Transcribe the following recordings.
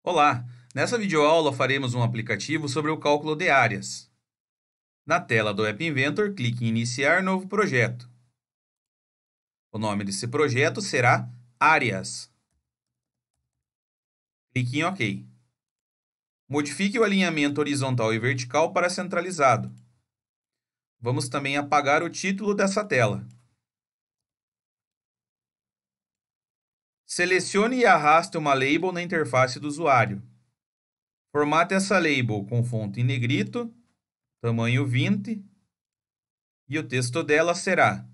Olá! Nessa videoaula faremos um aplicativo sobre o cálculo de áreas. Na tela do App Inventor, clique em Iniciar novo projeto. O nome desse projeto será Áreas. Clique em OK. Modifique o alinhamento horizontal e vertical para centralizado. Vamos também apagar o título dessa tela. Selecione e arraste uma label na interface do usuário. Formate essa label com fonte em negrito, tamanho 20, e o texto dela será: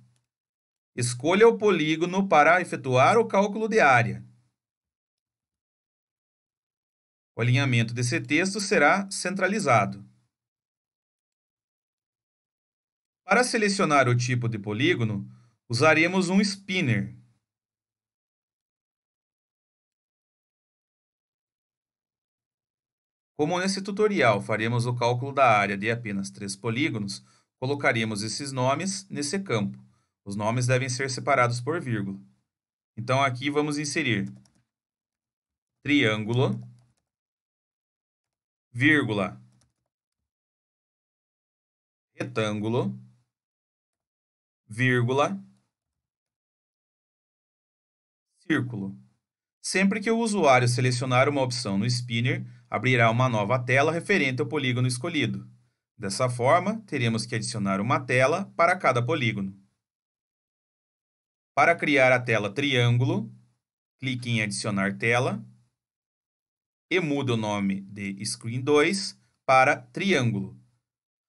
escolha o polígono para efetuar o cálculo de área. O alinhamento desse texto será centralizado. Para selecionar o tipo de polígono, usaremos um spinner. Como nesse tutorial faremos o cálculo da área de apenas 3 polígonos, colocaremos esses nomes nesse campo. Os nomes devem ser separados por vírgula. Então aqui vamos inserir triângulo, vírgula, retângulo, vírgula, círculo. Sempre que o usuário selecionar uma opção no spinner, abrirá uma nova tela referente ao polígono escolhido. Dessa forma, teremos que adicionar uma tela para cada polígono. Para criar a tela triângulo, clique em Adicionar tela e mude o nome de Screen 2 para Triângulo.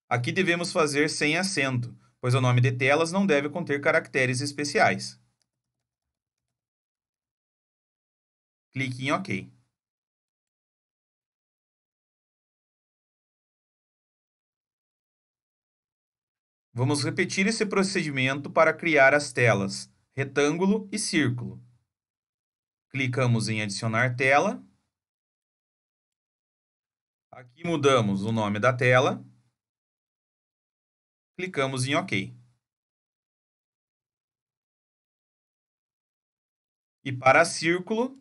Aqui devemos fazer sem acento, pois o nome de telas não deve conter caracteres especiais. Clique em OK. Vamos repetir esse procedimento para criar as telas retângulo e círculo. Clicamos em Adicionar tela. Aqui mudamos o nome da tela. Clicamos em OK. E para círculo,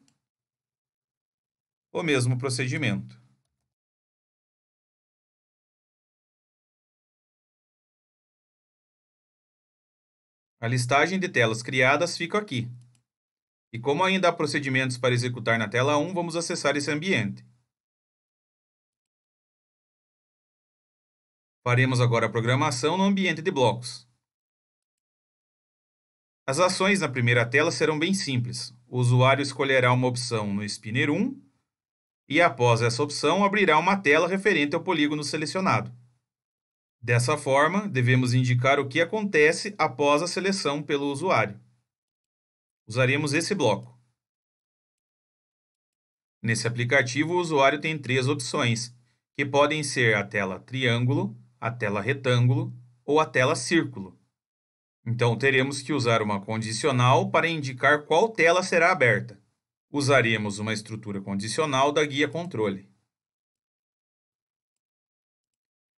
o mesmo procedimento. A listagem de telas criadas fica aqui. E como ainda há procedimentos para executar na tela 1, vamos acessar esse ambiente. Faremos agora a programação no ambiente de blocos. As ações na primeira tela serão bem simples. O usuário escolherá uma opção no Spinner 1 e, após essa opção, abrirá uma tela referente ao polígono selecionado. Dessa forma, devemos indicar o que acontece após a seleção pelo usuário. Usaremos esse bloco. Nesse aplicativo, o usuário tem 3 opções, que podem ser a tela triângulo, a tela retângulo ou a tela círculo. Então, teremos que usar uma condicional para indicar qual tela será aberta. Usaremos uma estrutura condicional da guia controle.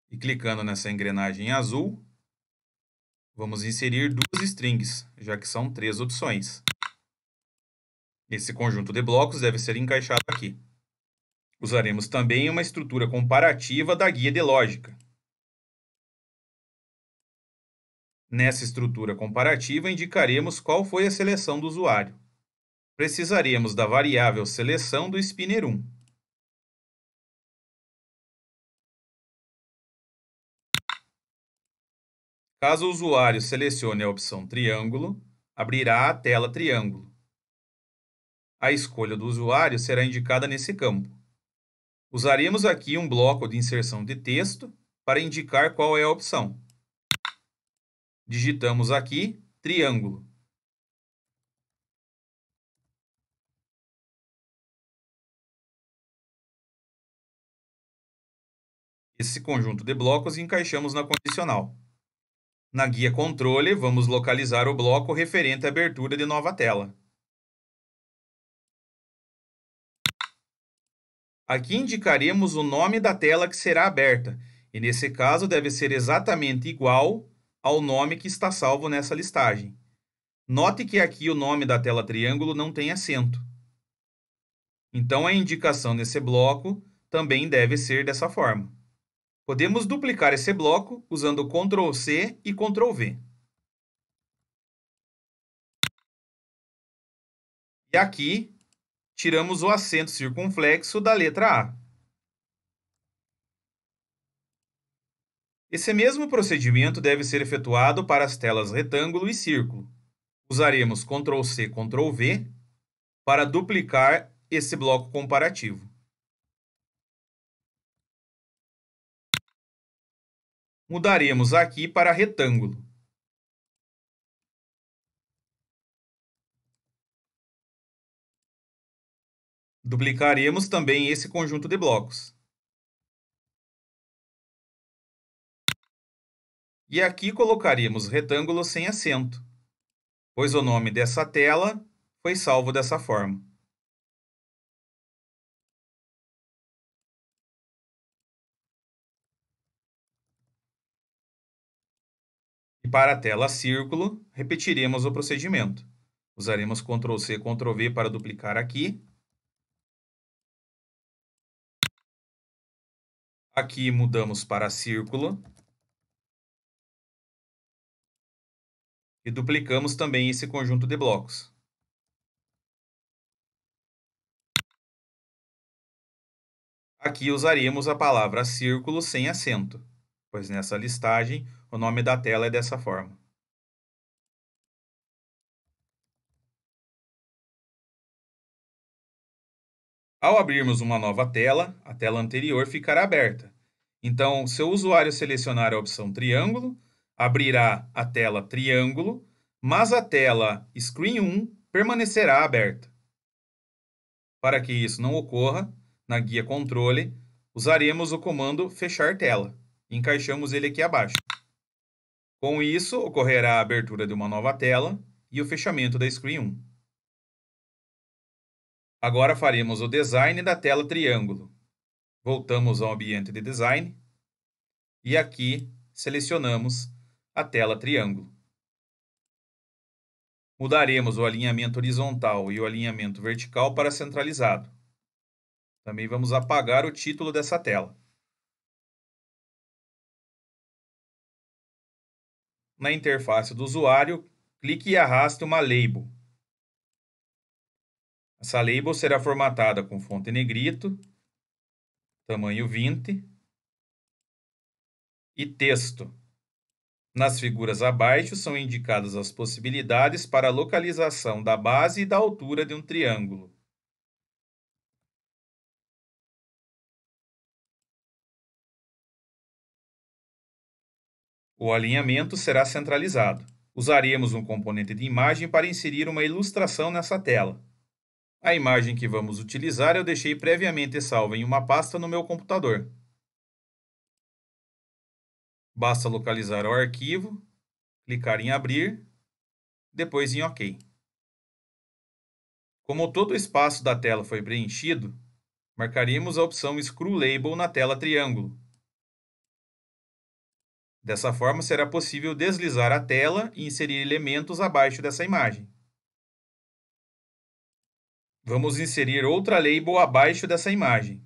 E clicando nessa engrenagem azul, vamos inserir 2 strings, já que são 3 opções. Esse conjunto de blocos deve ser encaixado aqui. Usaremos também uma estrutura comparativa da guia de lógica. Nessa estrutura comparativa, indicaremos qual foi a seleção do usuário. Precisaremos da variável seleção do Spinner 1. Caso o usuário selecione a opção triângulo, abrirá a tela triângulo. A escolha do usuário será indicada nesse campo. Usaremos aqui um bloco de inserção de texto para indicar qual é a opção. Digitamos aqui triângulo. Esse conjunto de blocos encaixamos na condicional. Na guia controle, vamos localizar o bloco referente à abertura de nova tela. Aqui indicaremos o nome da tela que será aberta, e nesse caso deve ser exatamente igual ao nome que está salvo nessa listagem. Note que aqui o nome da tela triângulo não tem acento. Então, a indicação nesse bloco também deve ser dessa forma. Podemos duplicar esse bloco usando Ctrl+C e Ctrl+V. E aqui, tiramos o acento circunflexo da letra A. Esse mesmo procedimento deve ser efetuado para as telas retângulo e círculo. Usaremos Ctrl+C, Ctrl+V para duplicar esse bloco comparativo. Mudaremos aqui para retângulo. Duplicaremos também esse conjunto de blocos. E aqui colocaremos retângulo sem acento, pois o nome dessa tela foi salvo dessa forma. E para a tela círculo, repetiremos o procedimento. Usaremos Ctrl+C, Ctrl+V para duplicar aqui. Aqui mudamos para círculo. E duplicamos também esse conjunto de blocos. Aqui usaremos a palavra círculo sem acento, pois nessa listagem o nome da tela é dessa forma. Ao abrirmos uma nova tela, a tela anterior ficará aberta. Então, se o usuário selecionar a opção triângulo, abrirá a tela triângulo, mas a tela Screen 1 permanecerá aberta. Para que isso não ocorra, na guia controle, usaremos o comando fechar tela. Encaixamos ele aqui abaixo. Com isso, ocorrerá a abertura de uma nova tela e o fechamento da Screen 1. Agora faremos o design da tela triângulo. Voltamos ao ambiente de design e aqui selecionamos a tela triângulo. Mudaremos o alinhamento horizontal e o alinhamento vertical para centralizado. Também vamos apagar o título dessa tela. Na interface do usuário, clique e arraste uma label. Essa label será formatada com fonte negrito, tamanho 20 e texto. Nas figuras abaixo são indicadas as possibilidades para a localização da base e da altura de um triângulo. O alinhamento será centralizado. Usaremos um componente de imagem para inserir uma ilustração nessa tela. A imagem que vamos utilizar eu deixei previamente salva em uma pasta no meu computador. Basta localizar o arquivo, clicar em abrir, depois em OK. Como todo o espaço da tela foi preenchido, marcaremos a opção Screw Label na tela triângulo. Dessa forma, será possível deslizar a tela e inserir elementos abaixo dessa imagem. Vamos inserir outra label abaixo dessa imagem.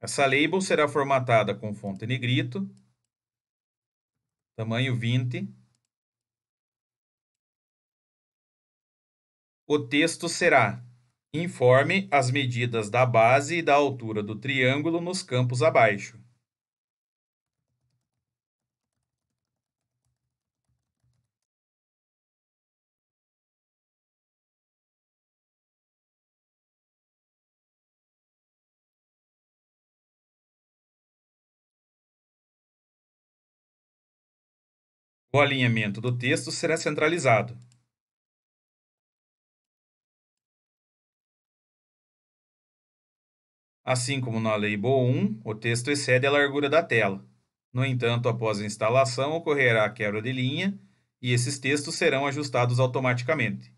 Essa label será formatada com fonte negrito, tamanho 20. O texto será: informe as medidas da base e da altura do triângulo nos campos abaixo. O alinhamento do texto será centralizado. Assim como na Label 1, o texto excede a largura da tela. No entanto, após a instalação, ocorrerá a quebra de linha e esses textos serão ajustados automaticamente.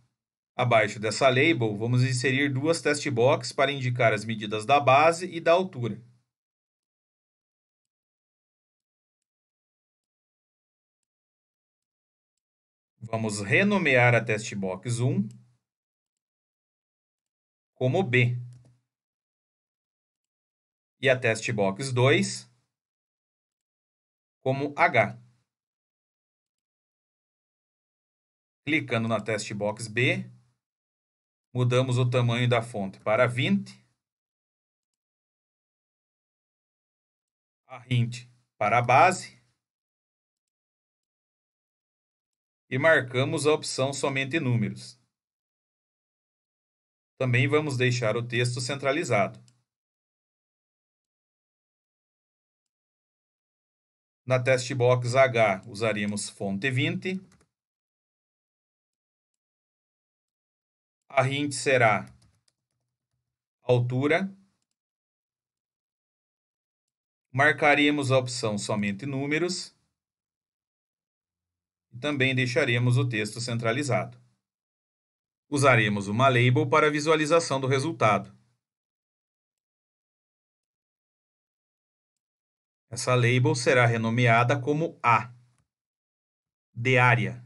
Abaixo dessa label, vamos inserir duas test box para indicar as medidas da base e da altura. Vamos renomear a test box 1 como B. E a test box 2 como H. Clicando na test box B, mudamos o tamanho da fonte para 20, a hint para a base e marcamos a opção somente números. Também vamos deixar o texto centralizado. Na test box H, usaremos fonte 20. A hint será altura. Marcaremos a opção somente números. E também deixaremos o texto centralizado. Usaremos uma label para visualização do resultado. Essa label será renomeada como A, de área.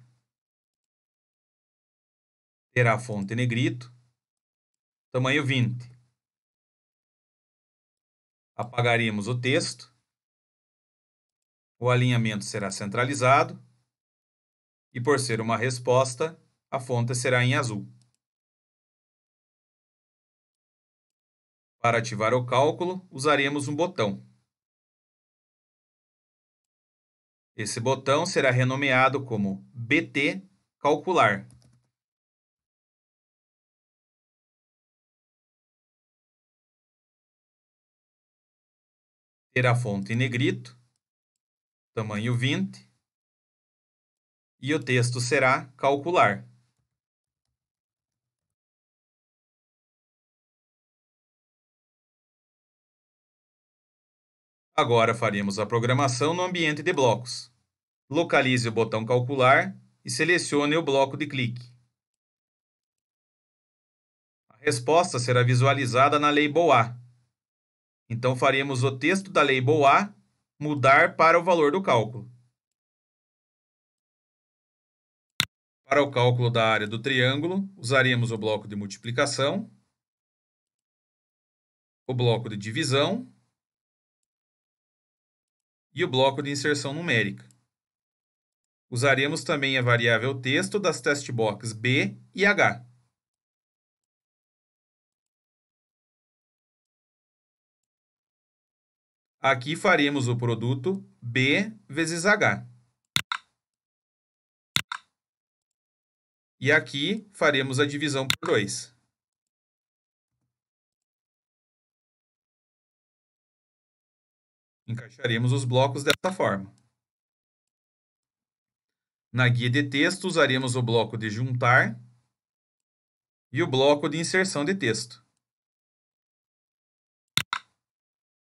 Terá fonte negrito, tamanho 20. Apagaremos o texto. O alinhamento será centralizado. E por ser uma resposta, a fonte será em azul. Para ativar o cálculo, usaremos um botão. Esse botão será renomeado como BT Calcular. Terá fonte em negrito, tamanho 20, e o texto será Calcular. Agora faremos a programação no ambiente de blocos. Localize o botão Calcular e selecione o bloco de clique. A resposta será visualizada na label A. Então faremos o texto da label A mudar para o valor do cálculo. Para o cálculo da área do triângulo, usaremos o bloco de multiplicação, o bloco de divisão e o bloco de inserção numérica. Usaremos também a variável texto das test box B e H. Aqui faremos o produto B vezes H. E aqui faremos a divisão por 2. Encaixaremos os blocos desta forma. Na guia de texto, usaremos o bloco de juntar e o bloco de inserção de texto.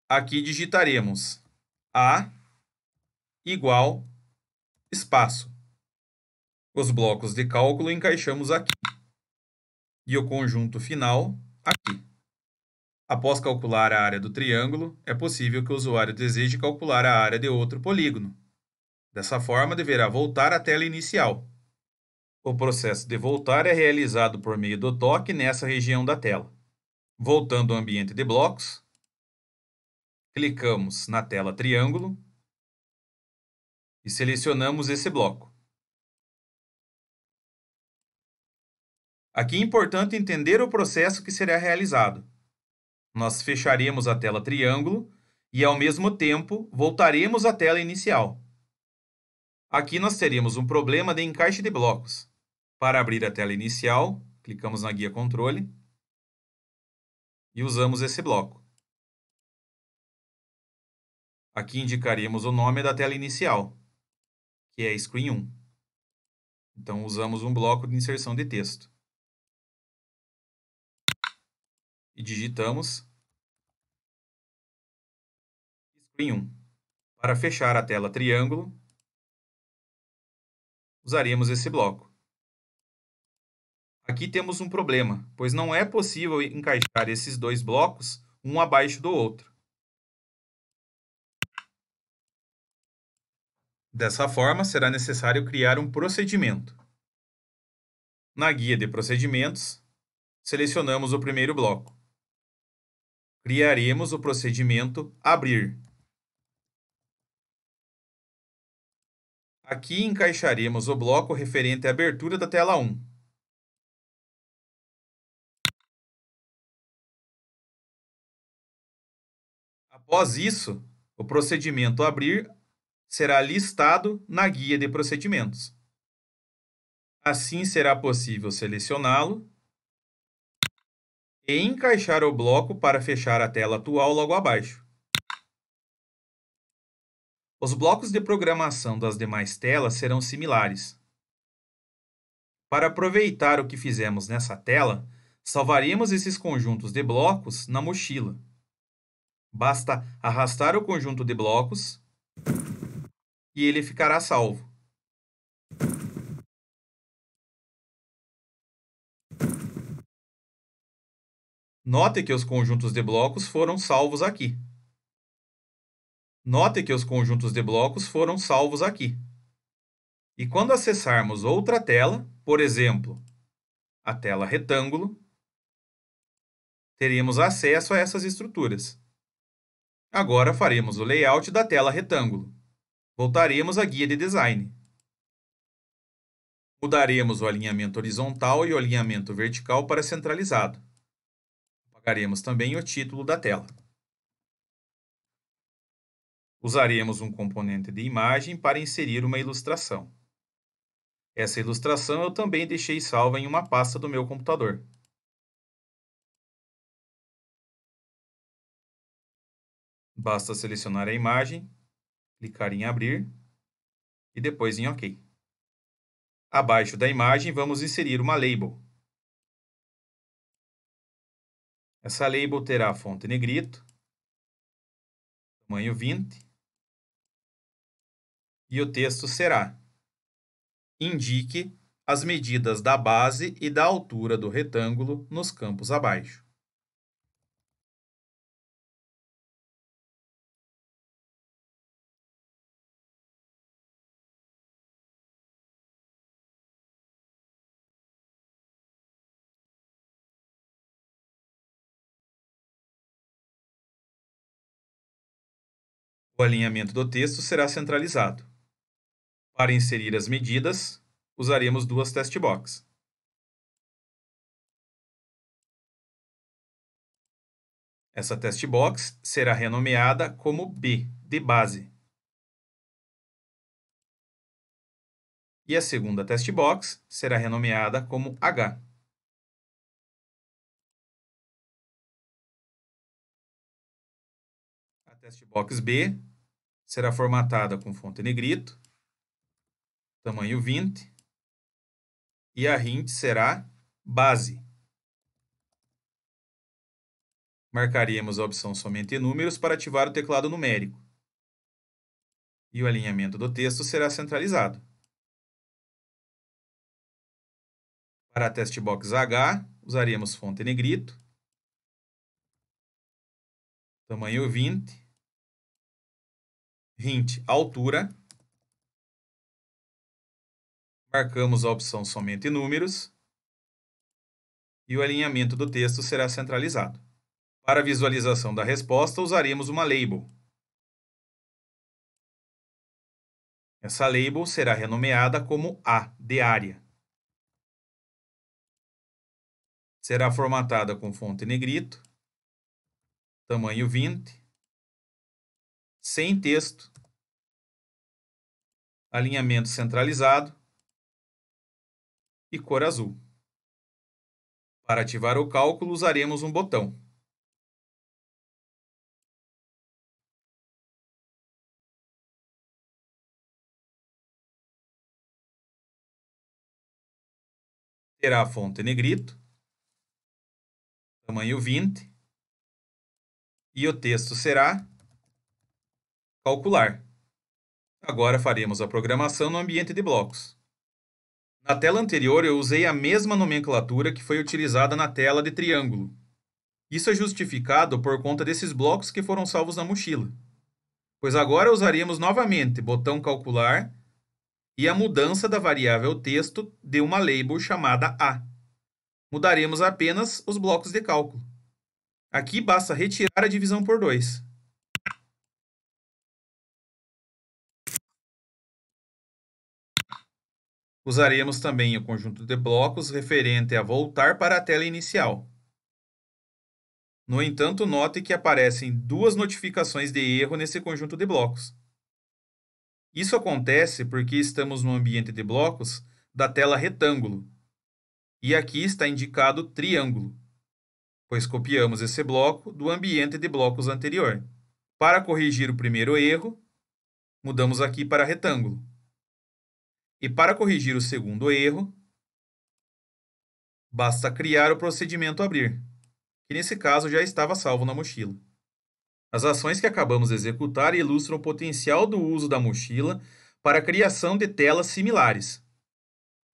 Aqui digitaremos A igual espaço. Os blocos de cálculo encaixamos aqui. E o conjunto final aqui. Após calcular a área do triângulo, é possível que o usuário deseje calcular a área de outro polígono. Dessa forma, deverá voltar à tela inicial. O processo de voltar é realizado por meio do toque nessa região da tela. Voltando ao ambiente de blocos, clicamos na tela triângulo e selecionamos esse bloco. Aqui é importante entender o processo que será realizado. Nós fecharemos a tela triângulo e, ao mesmo tempo, voltaremos à tela inicial. Aqui nós teremos um problema de encaixe de blocos. Para abrir a tela inicial, clicamos na guia controle e usamos esse bloco. Aqui indicaremos o nome da tela inicial, que é Screen 1. Então, usamos um bloco de inserção de texto. E digitamos Screen 1. Para fechar a tela triângulo, usaremos esse bloco. Aqui temos um problema, pois não é possível encaixar esses dois blocos um abaixo do outro. Dessa forma, será necessário criar um procedimento. Na guia de procedimentos, Selecionamos o primeiro bloco. Criaremos o procedimento abrir. Aqui encaixaremos o bloco referente à abertura da tela 1. Após isso, o procedimento abrir será listado na guia de procedimentos. Assim será possível selecioná-lo e encaixar o bloco para fechar a tela atual logo abaixo. Os blocos de programação das demais telas serão similares. Para aproveitar o que fizemos nessa tela, salvaremos esses conjuntos de blocos na mochila. Basta arrastar o conjunto de blocos e ele ficará salvo. Note que os conjuntos de blocos foram salvos aqui. Note que os conjuntos de blocos foram salvos aqui. E quando acessarmos outra tela, por exemplo, a tela retângulo, teremos acesso a essas estruturas. Agora faremos o layout da tela retângulo. Voltaremos à guia de design. Mudaremos o alinhamento horizontal e o alinhamento vertical para centralizado. Apagaremos também o título da tela. Usaremos um componente de imagem para inserir uma ilustração. Essa ilustração eu também deixei salva em uma pasta do meu computador. Basta selecionar a imagem, clicar em abrir e depois em OK. Abaixo da imagem vamos inserir uma label. Essa label terá fonte negrito, tamanho 20, e o texto será: indique as medidas da base e da altura do retângulo nos campos abaixo. O alinhamento do texto será centralizado. Para inserir as medidas, usaremos duas test box. Essa test box será renomeada como B, de base. E a segunda test box será renomeada como H. A test box B será formatada com fonte negrito, tamanho 20, e a hint será base. Marcaremos a opção somente números para ativar o teclado numérico. E o alinhamento do texto será centralizado. Para a test box H, usaremos fonte negrito, tamanho 20, hint altura, marcamos a opção somente números e o alinhamento do texto será centralizado. Para a visualização da resposta, usaremos uma label. Essa label será renomeada como A, de área. Será formatada com fonte negrito, tamanho 20, sem texto, alinhamento centralizado e cor azul. Para ativar o cálculo, usaremos um botão. Terá a fonte negrito, tamanho 20, e o texto será calcular. Agora faremos a programação no ambiente de blocos. Na tela anterior, eu usei a mesma nomenclatura que foi utilizada na tela de triângulo. Isso é justificado por conta desses blocos que foram salvos na mochila, pois agora usaríamos novamente botão calcular e a mudança da variável texto de uma label chamada A. mudaremos apenas os blocos de cálculo. Aqui basta retirar a divisão por 2. Usaremos também o conjunto de blocos referente a voltar para a tela inicial. No entanto, note que aparecem 2 notificações de erro nesse conjunto de blocos. Isso acontece porque estamos no ambiente de blocos da tela retângulo, e aqui está indicado triângulo, pois copiamos esse bloco do ambiente de blocos anterior. Para corrigir o primeiro erro, mudamos aqui para retângulo. E para corrigir o segundo erro, basta criar o procedimento abrir, que nesse caso já estava salvo na mochila. As ações que acabamos de executar ilustram o potencial do uso da mochila para a criação de telas similares.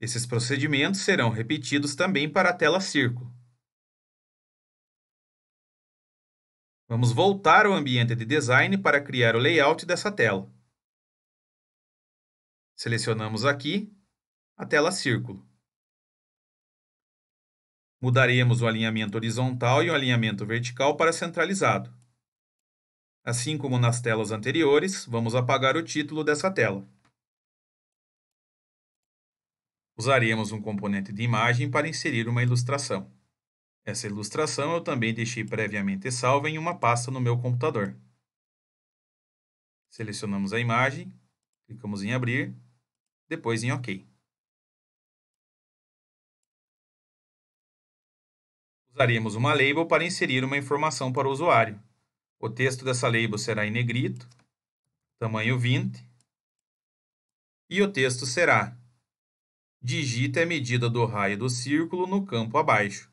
Esses procedimentos serão repetidos também para a tela círculo. Vamos voltar ao ambiente de design para criar o layout dessa tela. Selecionamos aqui a tela círculo. Mudaremos o alinhamento horizontal e o alinhamento vertical para centralizado. Assim como nas telas anteriores, vamos apagar o título dessa tela. Usaremos um componente de imagem para inserir uma ilustração. Essa ilustração eu também deixei previamente salva em uma pasta no meu computador. Selecionamos a imagem, clicamos em abrir, depois em OK. Usaremos uma label para inserir uma informação para o usuário. O texto dessa label será em negrito, tamanho 20, e o texto será: digite a medida do raio do círculo no campo abaixo.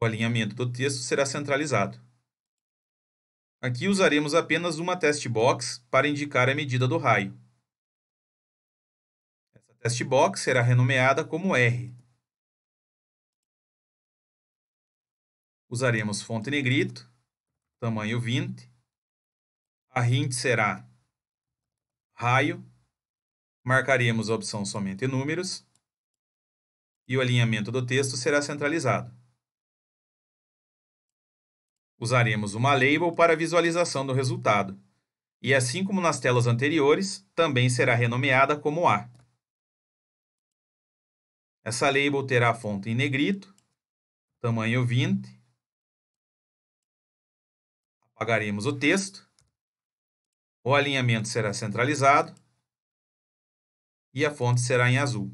O alinhamento do texto será centralizado. Aqui usaremos apenas uma test box para indicar a medida do raio. Essa test box será renomeada como R. Usaremos fonte negrito, tamanho 20. A hint será raio. Marcaremos a opção somente números. E o alinhamento do texto será centralizado. Usaremos uma label para a visualização do resultado. E assim como nas telas anteriores, também será renomeada como A. Essa label terá a fonte em negrito, tamanho 20. Apagaremos o texto. O alinhamento será centralizado. E a fonte será em azul.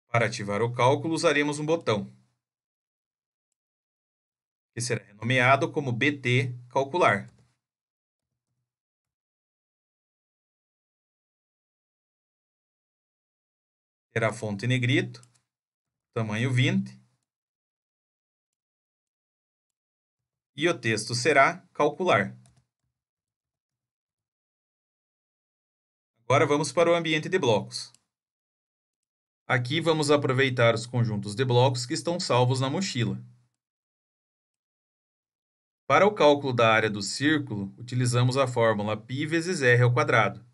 Para ativar o cálculo, usaremos um botão, que será renomeado como BT calcular. Terá fonte em negrito, tamanho 20. E o texto será calcular. Agora vamos para o ambiente de blocos. Aqui vamos aproveitar os conjuntos de blocos que estão salvos na mochila. Para o cálculo da área do círculo, utilizamos a fórmula π vezes r ao quadrado.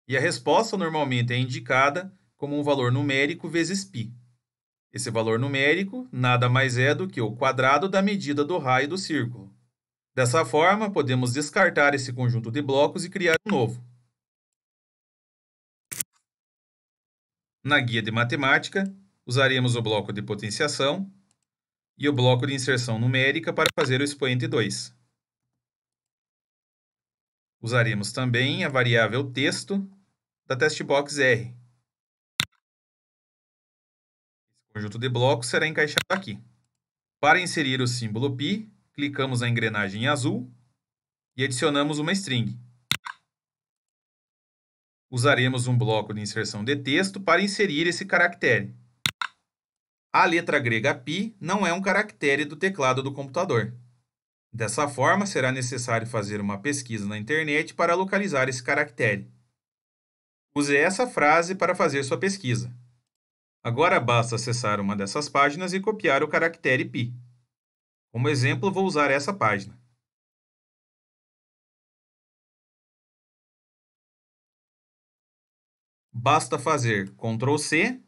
E a resposta normalmente é indicada como um valor numérico vezes π. Esse valor numérico nada mais é do que o quadrado da medida do raio do círculo. Dessa forma, podemos descartar esse conjunto de blocos e criar um novo. Na guia de matemática, usaremos o bloco de potenciação e o bloco de inserção numérica para fazer o expoente 2. Usaremos também a variável texto da testbox R. Esse conjunto de blocos será encaixado aqui. Para inserir o símbolo π, clicamos na engrenagem azul e adicionamos uma string. Usaremos um bloco de inserção de texto para inserir esse caractere. A letra grega π não é um caractere do teclado do computador. Dessa forma, será necessário fazer uma pesquisa na internet para localizar esse caractere. Use essa frase para fazer sua pesquisa. Agora basta acessar uma dessas páginas e copiar o caractere π. Como exemplo, vou usar essa página. Basta fazer Ctrl C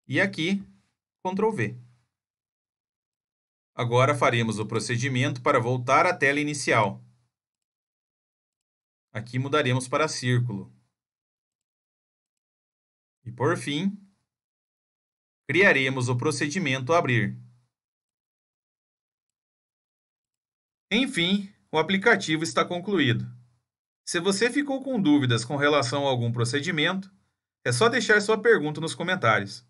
e aqui Ctrl V. Agora faremos o procedimento para voltar à tela inicial. Aqui mudaremos para círculo. E por fim, criaremos o procedimento abrir. Enfim, o aplicativo está concluído. Se você ficou com dúvidas com relação a algum procedimento, é só deixar sua pergunta nos comentários.